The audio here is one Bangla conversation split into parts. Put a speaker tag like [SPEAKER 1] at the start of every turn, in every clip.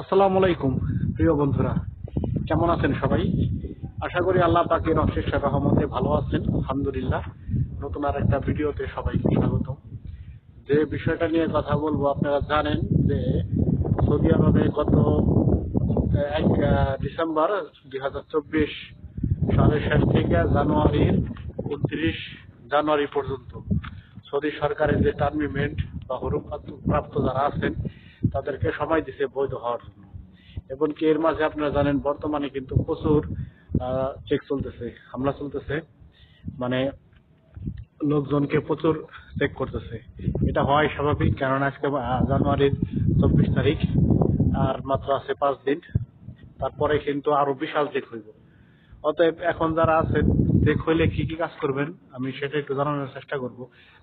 [SPEAKER 1] আসসালামু আলাইকুম প্রিয় বন্ধুরা, কেমন আছেন সবাই? আশা করি আল্লাহ পাকের অশেষ রহমতে ভালো আছেন। আলহামদুলিল্লাহ। নতুন আর একটা ভিডিওতে সবাইকে স্বাগতম। যে বিষয়টা নিয়ে কথা বলবো, আপনারা জানেন যে সৌদি আরবে গত 1 ডিসেম্বর 2024 সালের শেষ থেকে জানুয়ারির 29 জানুয়ারি পর্যন্ত সৌদি সরকারের যে টার্মিমেন্ট বা হরুপ প্রাপ্ত যারা আছেন তাদেরকে সময় দিছে বৈধ হওয়ার জন্য। এমনকি এর মাঝে আপনারা জানেন বর্তমানে কিন্তু প্রচুর চেক চলতেছে, হামলা চলতেছে, মানে লোকজনকে প্রচুর চেক করতেছে। এটা হয় স্বাভাবিক, কারণ আজকে জানুয়ারির 24 তারিখ, আর মাত্র আছে 5 দিন। তারপরে কিন্তু আরো বিশাল চেক হইব। অতএব এখন যারা আছেন, চেক হইলে কি কি কাজ করবেন আমি সেটা একটু জানানোর চেষ্টা করব।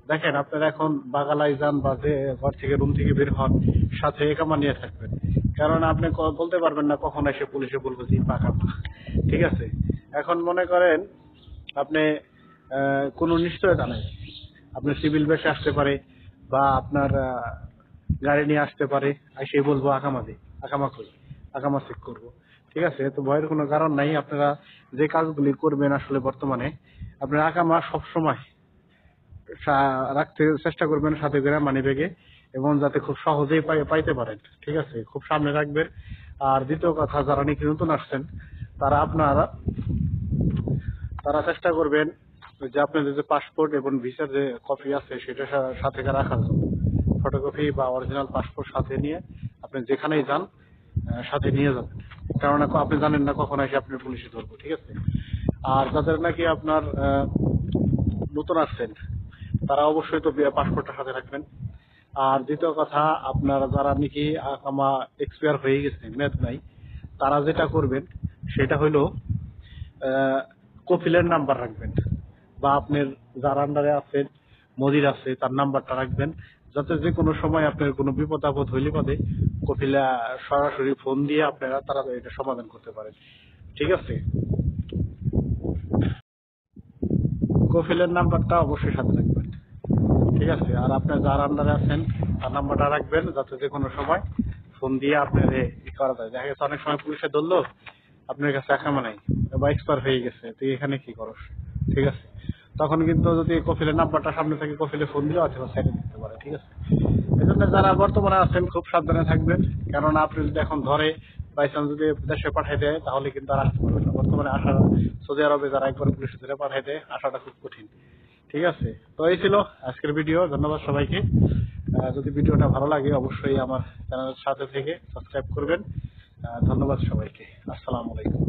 [SPEAKER 1] দেখেন, আপনারা এখন বাগালায় যান বা যে ঘর থেকে রুম থেকে বের হন, সাথে একামা নিয়ে থাকবেন। কারণ আপনি বলতে পারবেন না কখন এসে পুলিশে বলবো যে পাকা। ঠিক আছে? এখন মনে করেন আপনি কোনো নিশ্চয়তা নেই, আপনার সিভিল বেশে আসতে পারে বা আপনার গাড়ি নিয়ে আসতে পারে, এসে বলবো আকামা দিই, আকামা করি, আকামা চেক করবো। ঠিক আছে? তো ভয়ের কোনো কারণ নাই। আপনারা যে কাজগুলি করবেন আসলে বর্তমানে আপনার আকামা সবসময় রাখতে চেষ্টা করবেন সাথে করে মানি ব্যাগে, এবং যাতে খুব সহজেই পাইতে পারেন। ঠিক আছে? খুব সামনে রাখবেন। আর দ্বিতীয় কথা, যারা নাকি নতুন আসছেন তারা চেষ্টা করবেন যে আপনাদের যে পাসপোর্ট এবং ভিসার যে কপি আছে সেটা সাথে রাখার জন্য। ফটোকপি বা অরিজিনাল পাসপোর্ট সাথে নিয়ে আপনি যেখানেই যান সাথে নিয়ে যাবেন। কারণ আপনি জানেন না কখন এসে আপনি পুলিশে ধরবো। ঠিক আছে? আর যাদের নাকি আপনার নতুন আসছেন তারা অবশ্যই তো পাসপোর্টটা সাথে রাখবেন। আর দ্বিতীয় কথা, আপনারা যারা নাকি আকামা এক্সপায়ার হয়ে গেছে, মেয়াদ নাই, তারা যেটা করবেন সেটা হইলো কফিলের নাম্বার রাখবেন, বা আপনার যার আন্ডারে আছেন, মদির আছে, তার নাম্বারটা রাখবেন, যাতে যে কোনো সময় আপনার কোনো বিপদ আপদ হইলে বাদে কফিলে সরাসরি ফোন দিয়ে আপনারা তারা এটা সমাধান করতে পারেন। ঠিক আছে? কফিলের নাম্বারটা অবশ্যই সাথে রাখবেন। ঠিক আছে? আর আপনার যার আন্ডারে আছেন তার নাম্বারটা রাখবেন, যাতে যে কোনো সময় ফোন দিয়ে আপনার করা যায়। দেখা গেছে অনেক সময় পুলিশে ধরলো, আপনার কাছে একামা নাই বা এক্সপায়ার হয়ে গেছে, তুই এখানে কি করস? ঠিক আছে? তখন কিন্তু যদি কফিলের নাম্বারটা সামনে থেকে কফিলে ফোন দিলে অথবা সাইডে দিতে পারে। ঠিক আছে? এই জন্য যারা বর্তমানে আছেন খুব সাবধানে থাকবেন। কারণ আপনি যদি এখন ধরে বাইচান্স যদি দেশে পাঠাই দেয় তাহলে কিন্তু আর আসতে পারবেন না। বর্তমানে আসা, সৌদি আরবে যারা একবার পুলিশে ধরে পাঠাই দেয়, আসাটা খুব কঠিন। ঠিক আছে? তো এই ছিল আজকের ভিডিও। ধন্যবাদ সবাইকে। যদি ভিডিওটা ভালো লাগে অবশ্যই আমার চ্যানেলের সাথে থেকে সাবস্ক্রাইব করবেন। ধন্যবাদ সবাইকে। আসসালামু আলাইকুম।